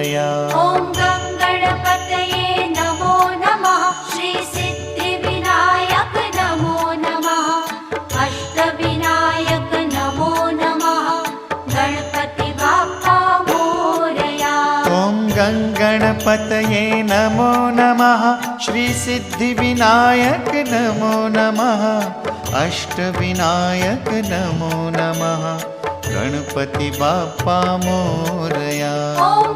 मोरया। ॐ गणपतये नमो नमः। श्री सिद्धिविनायक नमो नमः। अष्टविनायक नमो नमः। गणपति बाप्पा मोरया। ॐ गणपतये नमो नमः। श्री सिद्धिविनायक नमो नमः। अष्टविनायक नमो नमः। गणपति बाप्पा मोरया। ॐ